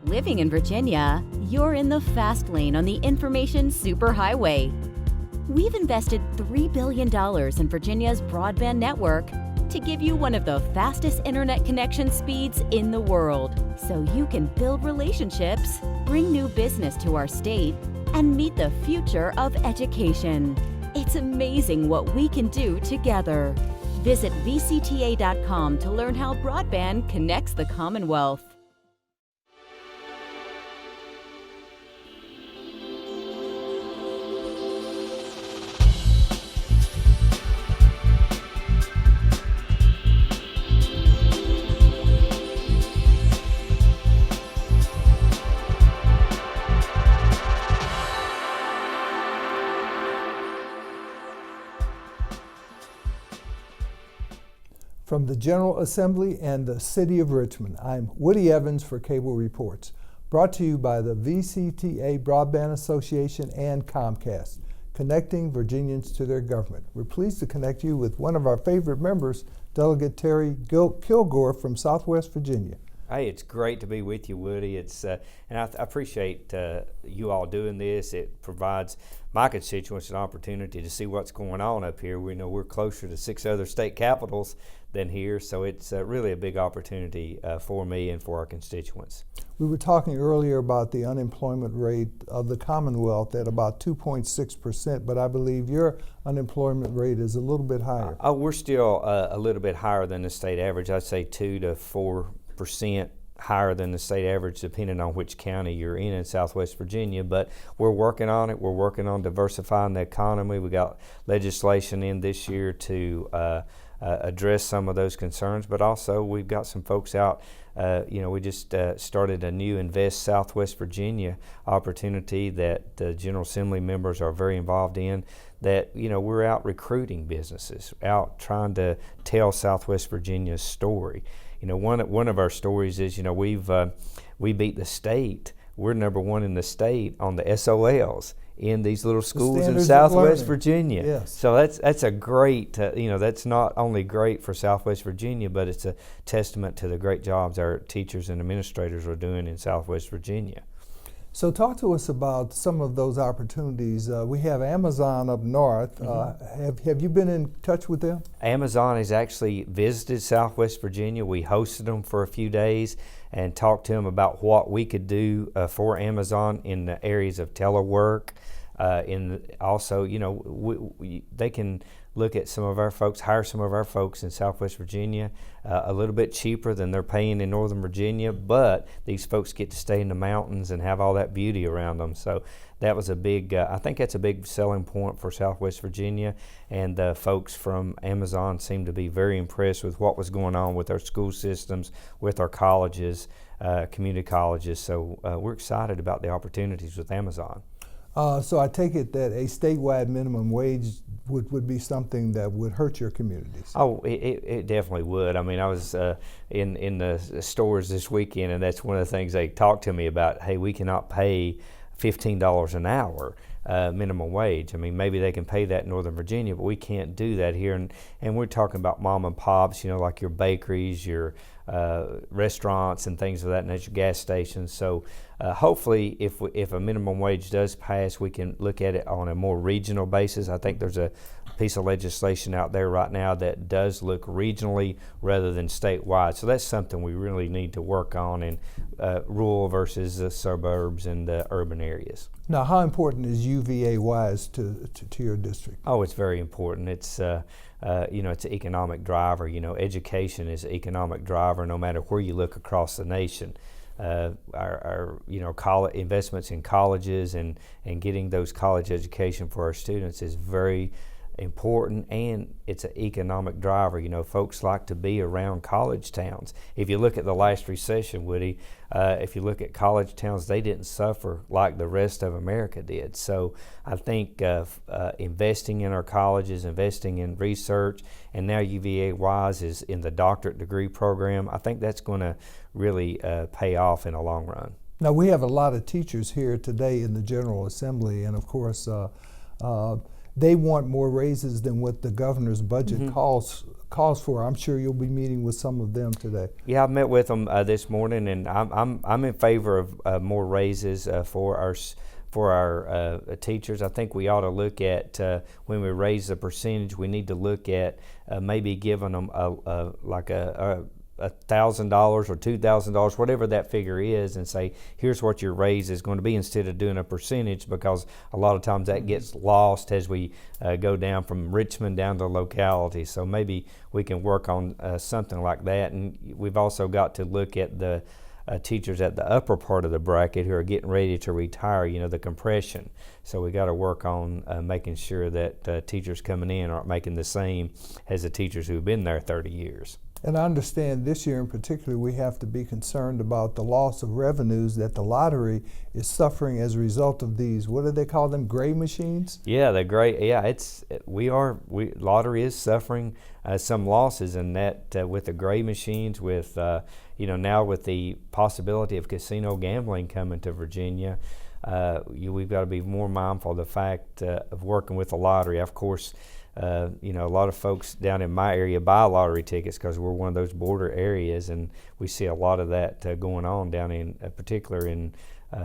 Living in Virginia, you're in the fast lane on the information superhighway. We've invested $3 billion in Virginia's broadband network to give you one of the fastest internet connection speeds in the world, so you can build relationships, bring new business to our state, and meet the future of education. It's amazing what we can do together. Visit VCTA.com to learn how broadband connects the Commonwealth. From the General Assembly and the City of Richmond, I'm Woody Evans for Cable Reports, brought to you by the VCTA Broadband Association and Comcast, connecting Virginians to their government. We're pleased to connect you with one of our favorite members, Delegate Terry Kilgore from Southwest Virginia. Hey, it's great to be with you, Woody. And I appreciate you all doing this. It provides my constituents an opportunity to see what's going on up here. We know we're closer to 6 other state capitals than here, so it's really a big opportunity for me and for our constituents. We were talking earlier about the unemployment rate of the Commonwealth at about 2.6%, but I believe your unemployment rate is a little bit higher. We're still a little bit higher than the state average. I'd say 2 to 4% higher than the state average, depending on which county you're in Southwest Virginia. But we're working on it. We're working on diversifying the economy. We got legislation in this year to address some of those concerns, but also we've got some folks out. We just started a new Invest Southwest Virginia opportunity that the General Assembly members are very involved in. That we're out recruiting businesses, out trying to tell Southwest Virginia's story. One of our stories is we beat the state. We're number one in the state on the SOLs in these little schools in Southwest Virginia. Yes. So that's a great, that's not only great for Southwest Virginia, but it's a testament to the great jobs our teachers and administrators are doing in Southwest Virginia. So talk to us about some of those opportunities. We have Amazon up north. Have you been in touch with them? Amazon has actually visited Southwest Virginia. We hosted them for a few days and talked to them about what we could do for Amazon in the areas of telework. They can look at some of our folks, hire some of our folks in Southwest Virginia a little bit cheaper than they're paying in Northern Virginia, but these folks get to stay in the mountains and have all that beauty around them. So that was a big, I think that's a big selling point for Southwest Virginia, and the folks from Amazon seem to be very impressed with what was going on with our school systems, with our colleges, community colleges. So we're excited about the opportunities with Amazon. So I take it that a statewide minimum wage would be something that would hurt your communities. Oh, it definitely would. I mean, I was in the stores this weekend, and that's one of the things they talked to me about. Hey, we cannot pay $15 an hour minimum wage. I mean, maybe they can pay that in Northern Virginia, but we can't do that here. And we're talking about mom and pops, like your bakeries, your restaurants and things of that nature, gas stations. So hopefully if a minimum wage does pass, we can look at it on a more regional basis. I think there's a piece of legislation out there right now that does look regionally rather than statewide. So that's something we really need to work on in rural versus the suburbs and the urban areas. Now, how important is UVA-wise to your district? Oh, it's very important. It's it's an economic driver. Education is an economic driver no matter where you look across the nation. Our college investments in colleges and getting those college education for our students is very important, and it's an economic driver. Folks like to be around college towns. If you look at the last recession, Woody, if you look at college towns, they didn't suffer like the rest of America did. So I think investing in our colleges, investing in research, and now UVA-wise is in the doctorate degree program, I think that's going to really pay off in the long run. Now, we have a lot of teachers here today in the General Assembly, and of course they want more raises than what the governor's budget calls calls for. I'm sure you'll be meeting with some of them today. Yeah, I met with them this morning, and I'm in favor of more raises for our teachers. I think we ought to look at when we raise the percentage, we need to look at maybe giving them like a $1,000 or $2,000, whatever that figure is, and say, here's what your raise is going to be, instead of doing a percentage, because a lot of times that gets lost as we go down from Richmond down to locality. So maybe we can work on something like that. And we've also got to look at the teachers at the upper part of the bracket who are getting ready to retire, the compression. So we got to work on making sure that teachers coming in aren't making the same as the teachers who've been there 30 years. And I understand this year in particular, we have to be concerned about the loss of revenues that the lottery is suffering as a result of these, what do they call them, gray machines? Yeah, the gray, lottery is suffering some losses, and that with the gray machines, with, now with the possibility of casino gambling coming to Virginia, we've got to be more mindful of the fact of working with the lottery. Of course, a lot of folks down in my area buy lottery tickets because we're one of those border areas, and we see a lot of that going on down in particular in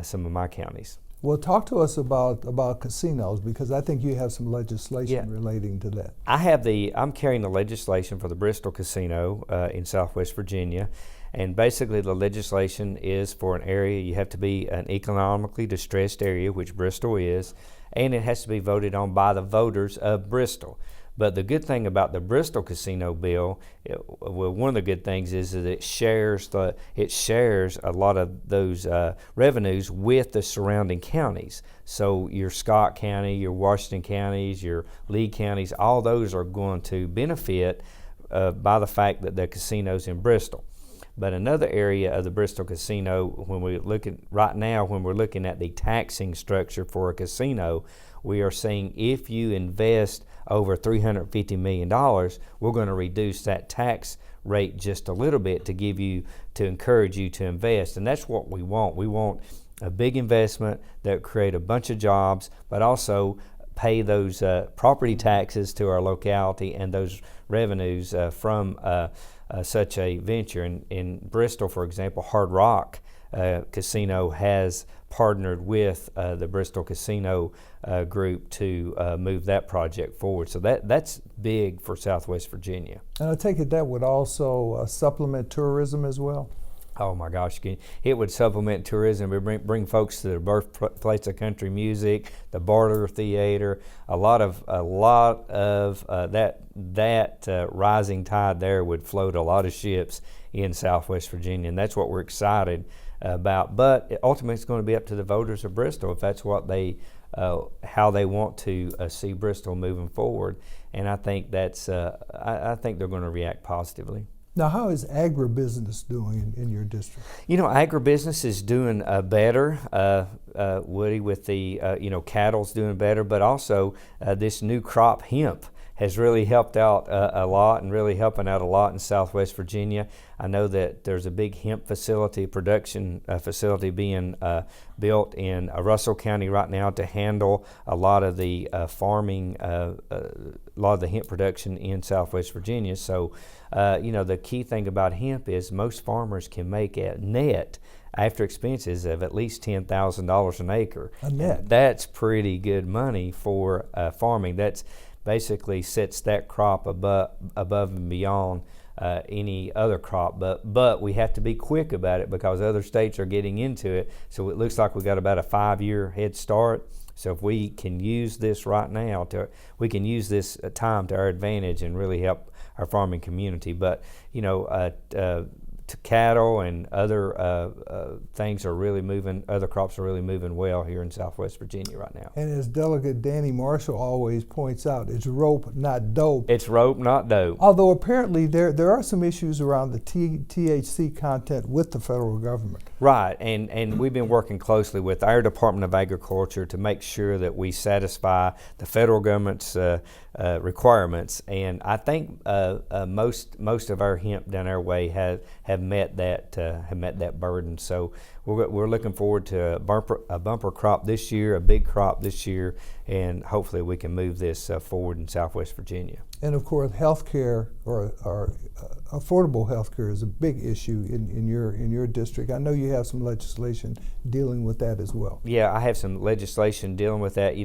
some of my counties. Well, talk to us about casinos, because I think you have some legislation relating to that. I'm carrying the legislation for the Bristol Casino in Southwest Virginia, and basically the legislation is for an area, you have to be an economically distressed area, which Bristol is, and it has to be voted on by the voters of Bristol. But the good thing about the Bristol Casino bill, one of the good things is that it shares a lot of those revenues with the surrounding counties. So your Scott County, your Washington counties, your Lee counties, all those are going to benefit by the fact that the casino's in Bristol. But another area of the Bristol Casino, when we're looking at the taxing structure for a casino, we are saying if you invest over $350 million, we're going to reduce that tax rate just a little bit to encourage you to invest. And that's what we want. We want a big investment that create a bunch of jobs, but also pay those property taxes to our locality and those revenues from such a venture. In Bristol, for example, Hard Rock Casino has partnered with the Bristol Casino group to move that project forward. So that's big for Southwest Virginia. And I take it that would also supplement tourism as well? Oh my gosh, it would supplement tourism. We bring folks to the birthplace of country music, the Barter Theater. A lot of that rising tide there would float a lot of ships in Southwest Virginia, and that's what we're excited about. But ultimately, it's going to be up to the voters of Bristol if that's what how they want to see Bristol moving forward. And I think I think they're going to react positively. Now, how is agribusiness doing in your district? Agribusiness is doing better, Woody, with the, cattle's doing better, but also this new crop, hemp, has really helped out a lot and really helping out a lot in Southwest Virginia. I know that there's a big hemp production facility being built in Russell County right now to handle a lot of the farming, a lot of the hemp production in Southwest Virginia. So, the key thing about hemp is most farmers can make a net after expenses of at least $10,000 an acre. A net. That's pretty good money for farming. That's basically sets that crop above and beyond any other crop, but we have to be quick about it because other states are getting into it. So it looks like we got about a 5-year head start. So if we can use this right now, we can use this time to our advantage and really help our farming community. But to cattle and other things are really moving, other crops are really moving well here in Southwest Virginia right now. And as Delegate Danny Marshall always points out, it's rope, not dope. It's rope, not dope. Although apparently there are some issues around the THC content with the federal government. Right, and we've been working closely with our Department of Agriculture to make sure that we satisfy the federal government's requirements. And I think most of our hemp down our way has have met that burden. So we're looking forward to a bumper crop this year, a big crop this year, and hopefully we can move this forward in Southwest Virginia. And of course, healthcare or affordable healthcare is a big issue in your district. I know you have some legislation dealing with that as well. Yeah, I have some legislation dealing with that.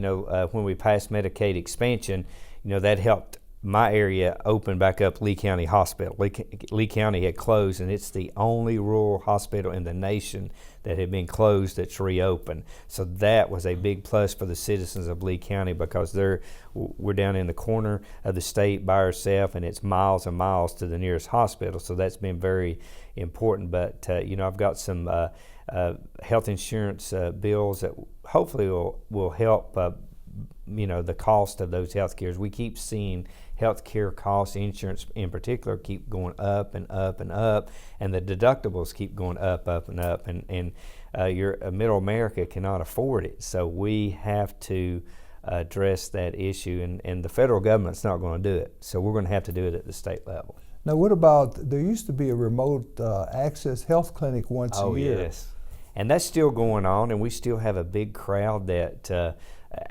When we passed Medicaid expansion, that helped my area open back up Lee County Hospital. Lee County had closed, and it's the only rural hospital in the nation that had been closed that's reopened. So that was a big plus for the citizens of Lee County, because we're down in the corner of the state by ourselves, and it's miles and miles to the nearest hospital. So that's been very important. But I've got some health insurance bills that hopefully will help the cost of those health cares. We keep seeing healthcare costs, insurance in particular, keep going up and up and up, and the deductibles keep going up and up, and your middle America cannot afford it. So we have to address that issue, and the federal government's not going to do it. So we're going to have to do it at the state level. Now, what about, there used to be a remote access health clinic once a year. Oh, yes. And that's still going on, and we still have a big crowd that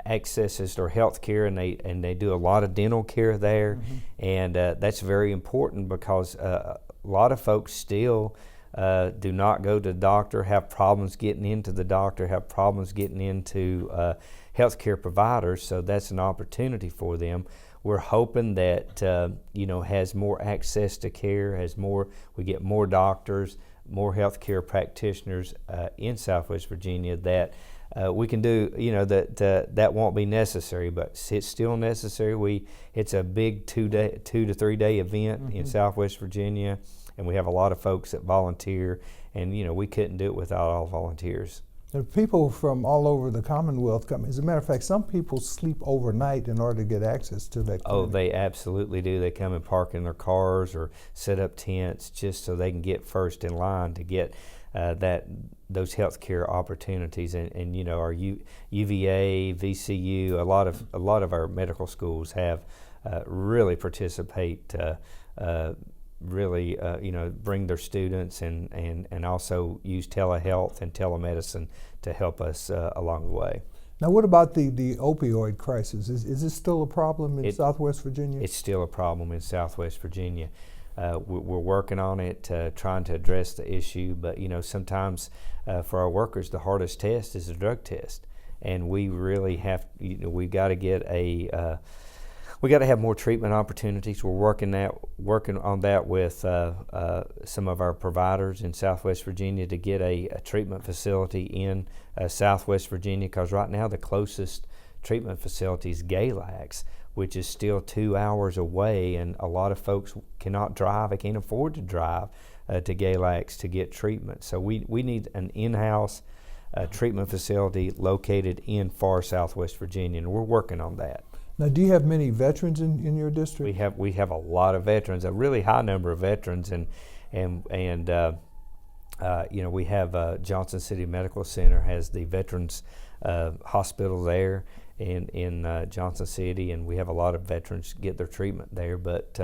accesses their health care, and they do a lot of dental care there. Mm-hmm. And that's very important, because a lot of folks still do not go to the doctor, have problems getting into the doctor, have problems getting into health care providers. So that's an opportunity for them. We're hoping that has more access to care, we get more doctors, more healthcare practitioners in Southwest Virginia, that we can do, that won't be necessary, but it's still necessary. It's a big 2 to 3 day event mm-hmm. in Southwest Virginia, and we have a lot of folks that volunteer, and we couldn't do it without all volunteers. There are people from all over the Commonwealth come. As a matter of fact, some people sleep overnight in order to get access to that clinic. Oh, they absolutely do. They come and park in their cars or set up tents just so they can get first in line to get those healthcare opportunities. And our UVA, VCU, a lot of our medical schools have really participate. Really, bring their students and also use telehealth and telemedicine to help us along the way. Now, what about the opioid crisis? Is this still a problem in Southwest Virginia? It's still a problem in Southwest Virginia. We're working on it, trying to address the issue, but sometimes for our workers, the hardest test is a drug test, and we really have, we got to get we got to have more treatment opportunities. We're working on that with some of our providers in Southwest Virginia to get a treatment facility in Southwest Virginia, because right now the closest treatment facility is Galax, which is still 2 hours away, and a lot of folks cannot drive. They can't afford to drive to Galax to get treatment. So we need an in-house treatment facility located in far Southwest Virginia, and we're working on that. Now, do you have many veterans in your district? We have a lot of veterans, a really high number of veterans, and we have Johnson City Medical Center has the Veterans Hospital there in Johnson City, and we have a lot of veterans get their treatment there. But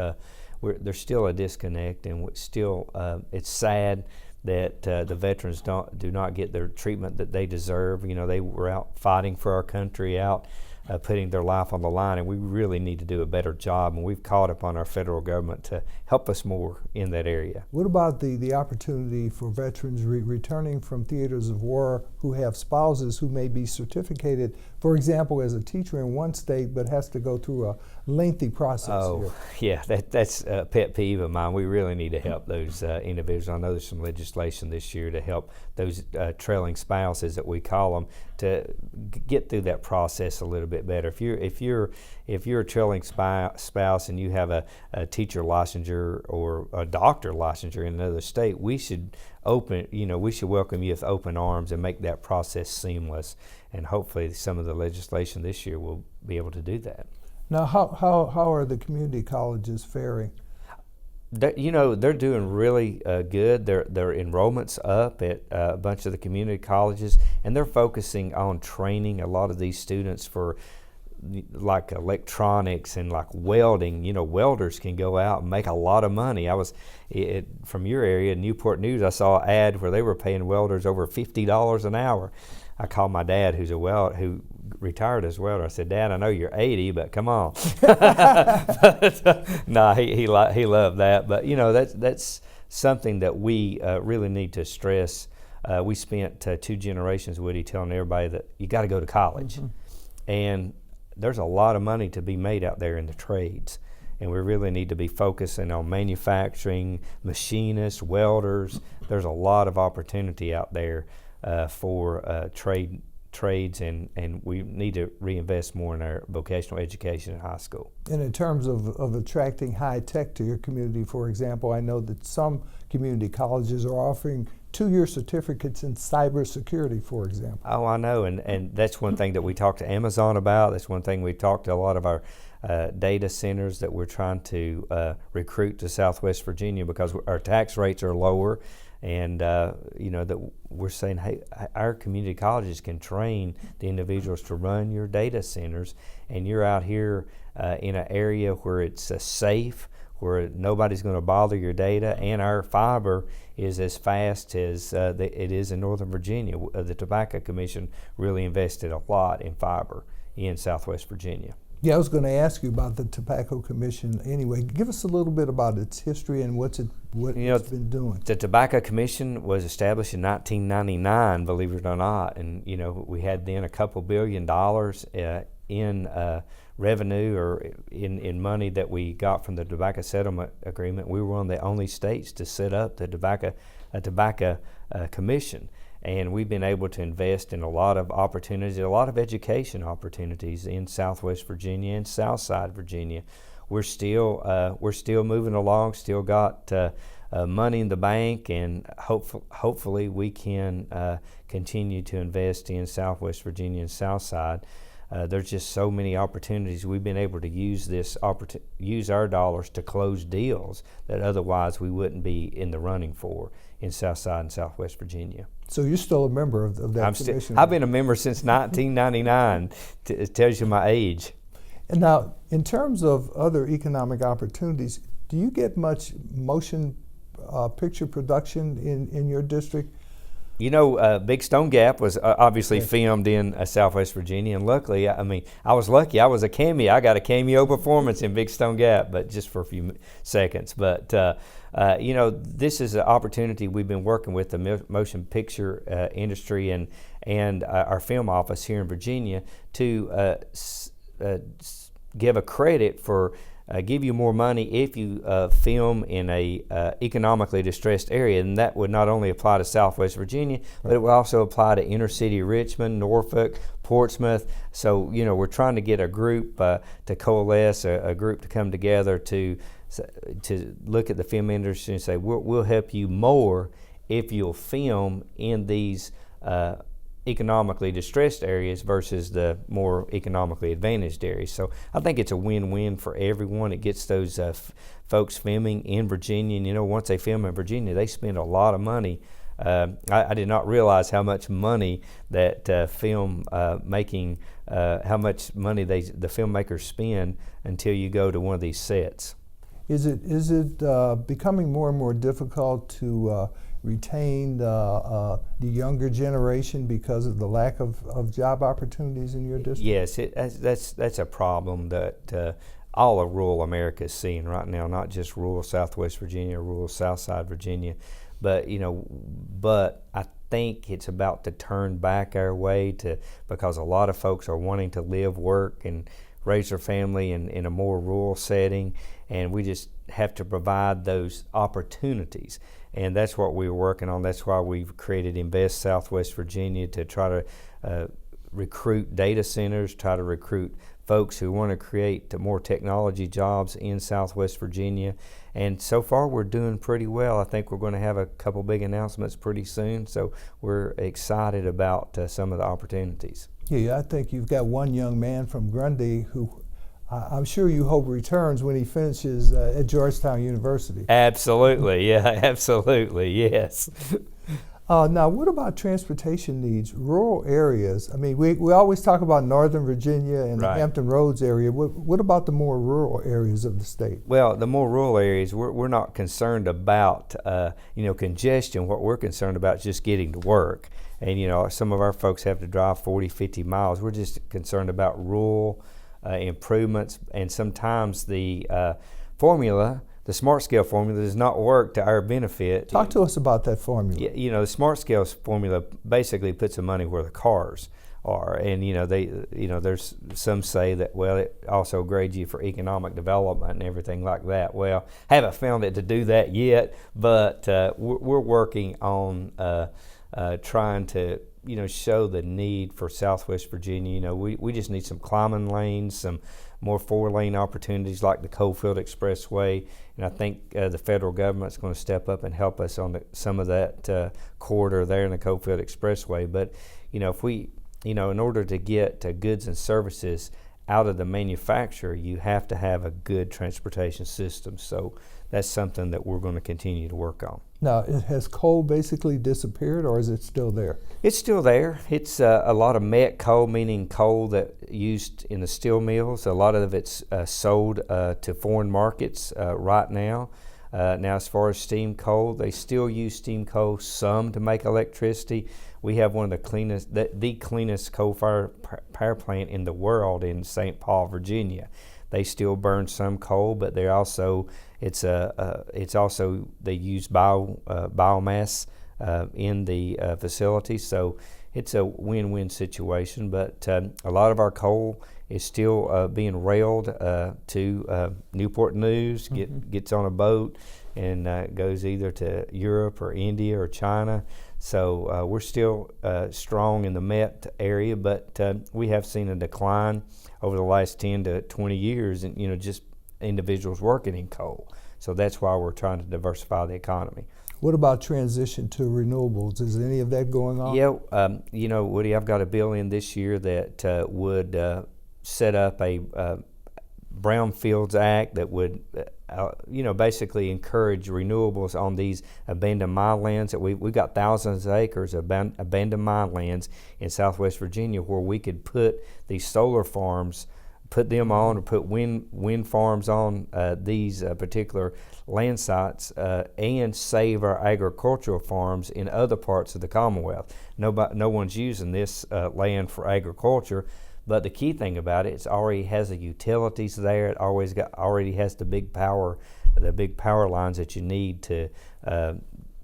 there's still a disconnect, and it's sad that the veterans do not get their treatment that they deserve. They were out fighting for our country, out putting their life on the line, and we really need to do a better job, and we've called upon our federal government to help us more in that area. What about the opportunity for veterans returning from theaters of war who have spouses who may be certificated, for example, as a teacher in one state, but has to go through a lengthy process here? Yeah, that's a pet peeve of mine. We really need to help those individuals. I know there's some legislation this year to help those trailing spouses, that we call them, to get through that process a little bit better. If you're a trailing spouse and you have a teacher licensure or a doctor licensure in another state, we should welcome you with open arms and make that process seamless. And hopefully, some of the legislation this year will be able to do that. Now, how are the community colleges faring? They're doing really good. Their enrollment's up at a bunch of the community colleges, and they're focusing on training a lot of these students for like electronics and like welding. Welders can go out and make a lot of money. From your area, Newport News, I saw an ad where they were paying welders over $50 an hour. I called my dad, who retired as a welder. I said, Dad, I know you're 80, but come on. No, he loved that. But that's something that we really need to stress. We spent 2 generations, Woody, telling everybody that you got to go to college. Mm-hmm. And there's a lot of money to be made out there in the trades. And we really need to be focusing on manufacturing, machinists, welders. There's a lot of opportunity out there for trades, and we need to reinvest more in our vocational education in high school. And in terms of attracting high tech to your community, for example, I know that some community colleges are offering 2-year certificates in cybersecurity, for example. Oh, I know, and that's one thing that we talked to Amazon about. That's one thing we talked to a lot of our data centers that we're trying to recruit to Southwest Virginia, because our tax rates are lower. And that we're saying, hey, our community colleges can train the individuals to run your data centers, and you're out here in an area where it's safe, where nobody's going to bother your data, and our fiber is as fast as it is in Northern Virginia. The Tobacco Commission really invested a lot in fiber in Southwest Virginia. Yeah, I was going to ask you about the Tobacco Commission anyway. Give us a little bit about its history and what it's been doing. The Tobacco Commission was established in 1999, believe it or not, and we had then a couple $2 billion in revenue or in money that we got from the Tobacco Settlement Agreement. We were one of the only states to set up the Tobacco Commission. And we've been able to invest in a lot of opportunities, a lot of education opportunities in Southwest Virginia and Southside Virginia. We're still moving along, still got money in the bank, and hopefully we can continue to invest in Southwest Virginia and Southside. There's just so many opportunities. We've been able to use our dollars to close deals that otherwise we wouldn't be in the running for in Southside and Southwest Virginia. So you're still a member of that commission? I've been a member since 1999. It tells you my age. And now, in terms of other economic opportunities, do you get much motion picture production in your district? Big Stone Gap was obviously filmed in Southwest Virginia, and luckily, I was lucky. I was a cameo. I got a cameo performance in Big Stone Gap, but just for a few seconds. But this is an opportunity. We've been working with the motion picture industry and our film office here in Virginia to give a credit for. Give you more money if you film in a economically distressed area, and that would not only apply to Southwest Virginia, but it would also apply to inner city Richmond, Norfolk, Portsmouth. So we're trying to get a group to coalesce, a group to come together to look at the film industry and say we'll help you more if you'll film in these economically distressed areas versus the more economically advantaged areas. So I think it's a win-win for everyone. It gets those folks filming in Virginia, and once they film in Virginia, they spend a lot of money. I did not realize how much money that film making, how much money the filmmakers spend until you go to one of these sets. Is it becoming more and more difficult to retain the younger generation because of the lack of job opportunities in your district? Yes, that's a problem that all of rural America is seeing right now, not just rural Southwest Virginia, rural Southside Virginia, but I think it's about to turn back our way because a lot of folks are wanting to live, work, and raise their family in a more rural setting, and we just have to provide those opportunities. And that's what we're working on. That's why we've created Invest Southwest Virginia, to try to recruit data centers, try to recruit folks who want to create more technology jobs in Southwest Virginia. And so far we're doing pretty well. I think we're going to have a couple big announcements pretty soon, so we're excited about some of the opportunities. Yeah, I think you've got one young man from Grundy who I'm sure you hope returns when he finishes at Georgetown University. Absolutely, yeah, absolutely, yes. Now, what about transportation needs, rural areas? I mean, we always talk about Northern Virginia and the Right. Hampton Roads area. What about the more rural areas of the state? Well, the more rural areas, we're not concerned about congestion. What we're concerned about is just getting to work. And some of our folks have to drive 40, 50 miles. We're just concerned about rural improvements, and sometimes the formula, the smart scale formula, does not work to our benefit. Talk to us about that formula. The smart scale formula basically puts the money where the cars are, and there's some say that, well, it also grades you for economic development and everything like that. Well, haven't found it to do that yet, but we're working on trying to show the need for Southwest Virginia. We just need some climbing lanes, some more 4-lane opportunities like the Coalfield Expressway, and I think the federal government's going to step up and help us on some of that corridor there in the Coalfield Expressway. But if we, in order to get goods and services out of the manufacturer, you have to have a good transportation system. So that's something that we're going to continue to work on. Now, has coal basically disappeared, or is it still there? It's still there. It's a lot of met coal, meaning coal that used in the steel mills. A lot of it's sold to foreign markets right now. Now, as far as steam coal, they still use steam coal some to make electricity. We have one of the cleanest coal-fired power plant in the world in St. Paul, Virginia. They still burn some coal, but they also they use biomass in the facility, so it's a win-win situation. But a lot of our coal is still being railed to Newport News, gets on a boat, and goes either to Europe or India or China. So we're still strong in the met area, but we have seen a decline over the last 10 to 20 years, and just individuals working in coal. So that's why we're trying to diversify the economy. What about transition to renewables? Is any of that going on? Yeah, Woody, I've got a bill in this year that would set up a Brownfields Act that would, basically encourage renewables on these abandoned mine lands. That we've got thousands of acres of abandoned mine lands in Southwest Virginia where we could put these solar farms, put them on, or put wind farms on these particular land sites, and save our agricultural farms in other parts of the Commonwealth. No one's using this land for agriculture. But the key thing about it, it already has the utilities there. It already has the big power lines that you need to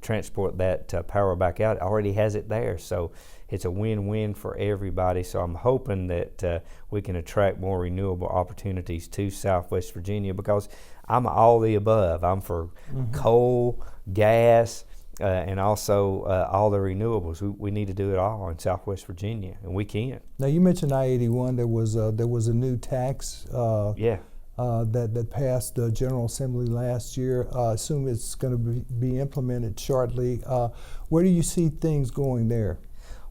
transport that power back out. It already has it there, so it's a win-win for everybody. So I'm hoping that we can attract more renewable opportunities to Southwest Virginia, because I'm all the above. I'm for coal, gas, and also all the renewables. We need to do it all in Southwest Virginia, and we can. Now, you mentioned I-81. There was a new tax that passed the General Assembly last year. I assume it's going to be implemented shortly. Where do you see things going there?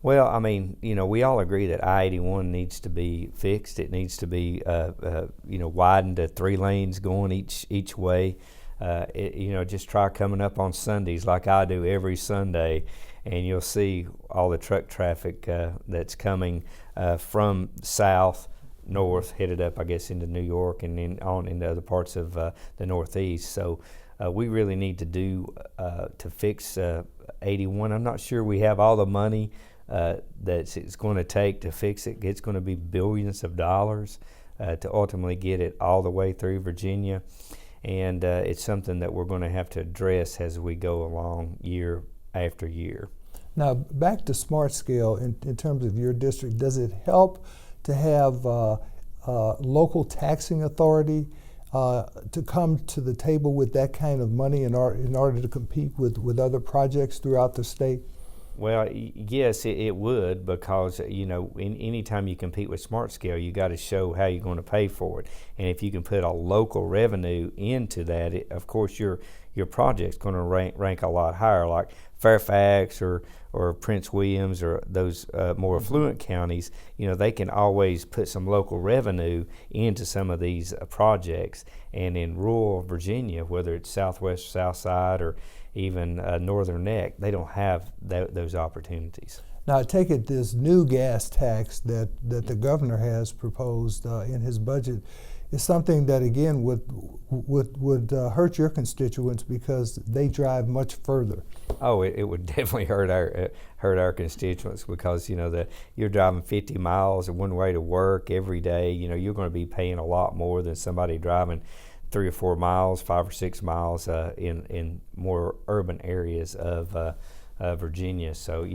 Well, I mean, we all agree that I-81 needs to be fixed. It needs to be widened to 3 lanes going each way. Just try coming up on Sundays like I do every Sunday, and you'll see all the truck traffic that's coming from north, headed up, I guess, into New York and then on into other parts of the Northeast. So we really need to do to fix 81. I'm not sure we have all the money that it's going to take to fix it. It's going to be billions of dollars to ultimately get it all the way through Virginia. And it's something that we're going to have to address as we go along year after year. Now, back to Smart Scale, in terms of your district, does it help to have local taxing authority to come to the table with that kind of money in order to compete with other projects throughout the state? Well, yes, it would, because any time you compete with Smart Scale, you got to show how you're going to pay for it. And if you can put a local revenue into that, of course you're your project's going to rank a lot higher, like Fairfax or Prince Williams or those more affluent counties. They can always put some local revenue into some of these projects. And in rural Virginia, whether it's Southwest, South Side, or even Northern Neck, they don't have those opportunities. Now, I take it this new gas tax that the governor has proposed in his budget is something that, again, would hurt your constituents because they drive much further. Oh, it would definitely hurt our constituents because you're driving 50 miles one way to work every day. You're going to be paying a lot more than somebody driving 3 or 4 miles, 5 or 6 miles in more urban areas of Virginia. So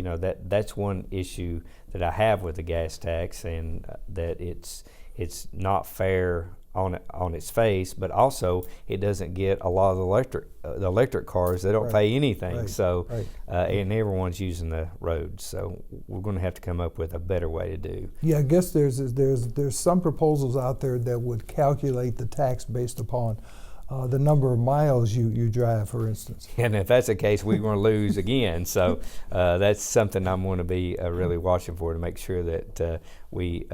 that's one issue that I have with the gas tax, and that it's not fair on its face, but also it doesn't get a lot of the electric cars. They don't pay anything, so and everyone's using the roads. So we're going to have to come up with a better way to do. Yeah, I guess there's some proposals out there that would calculate the tax based upon the number of miles you drive, for instance. And if that's the case, we're going to lose again. So that's something I'm going to be really watching for, to make sure that we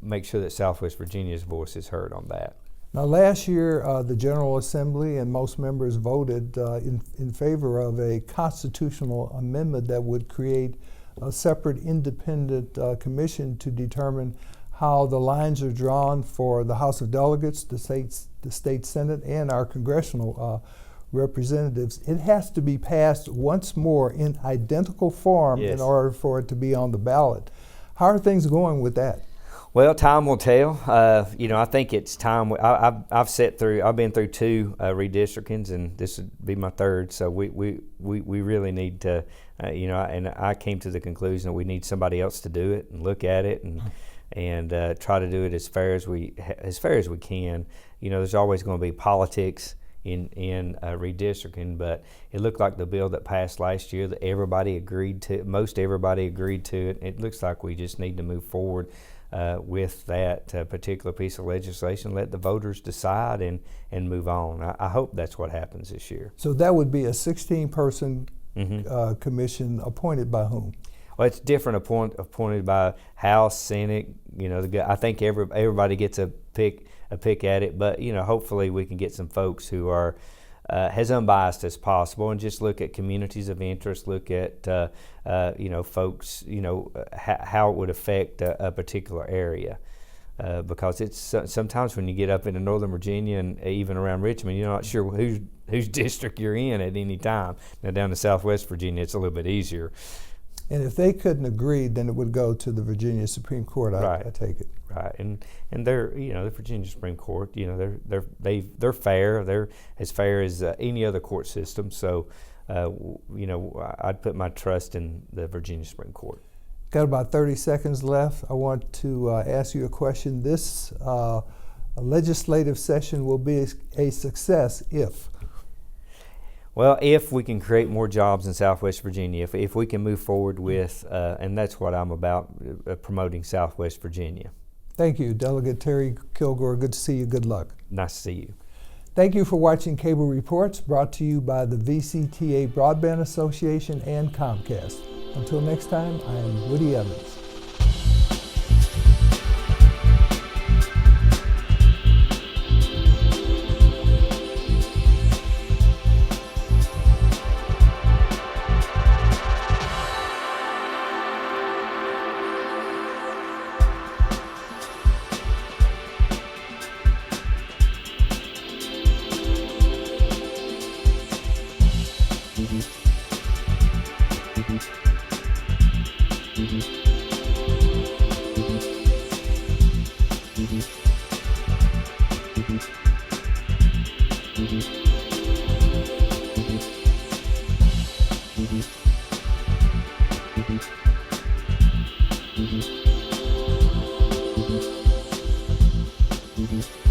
make sure that Southwest Virginia's voice is heard on that. Now, last year, the General Assembly and most members voted in favor of a constitutional amendment that would create a separate independent commission to determine how the lines are drawn for the House of Delegates, the state Senate, and our congressional representatives. It has to be passed once more in identical form in order for it to be on the ballot. How are things going with that? Well, time will tell. I think it's time. I've been through 2 redistrictings, and this would be my 3rd. So we really need to, and I came to the conclusion that we need somebody else to do it and look at it and try to do it as fair as we can. There's always going to be politics in redistricting, but it looked like the bill that passed last year that most everybody agreed to it. It looks like we just need to move forward with that particular piece of legislation, let the voters decide and move on. I hope that's what happens this year. So that would be a 16-person commission appointed by whom? Well, it's different, appointed by House, Senate. I think everybody gets a pick at it, but hopefully we can get some folks who are as unbiased as possible and just look at communities of interest, look at folks, how it would affect a particular area. Because it's sometimes when you get up into Northern Virginia and even around Richmond, you're not sure whose district you're in at any time. Now down to Southwest Virginia, it's a little bit easier. And if they couldn't agree, then it would go to the Virginia Supreme Court. I take it. Right, and they're the Virginia Supreme Court. They're fair. They're as fair as any other court system. So, I'd put my trust in the Virginia Supreme Court. Got about 30 seconds left. I want to ask you a question. This legislative session will be a success if. Well, if we can create more jobs in Southwest Virginia, if we can move forward with, and that's what I'm about, promoting Southwest Virginia. Thank you, Delegate Terry Kilgore. Good to see you. Good luck. Nice to see you. Thank you for watching Cable Reports, brought to you by the VCTA Broadband Association and Comcast. Until next time, I am Woody Evans. Mm-hmm.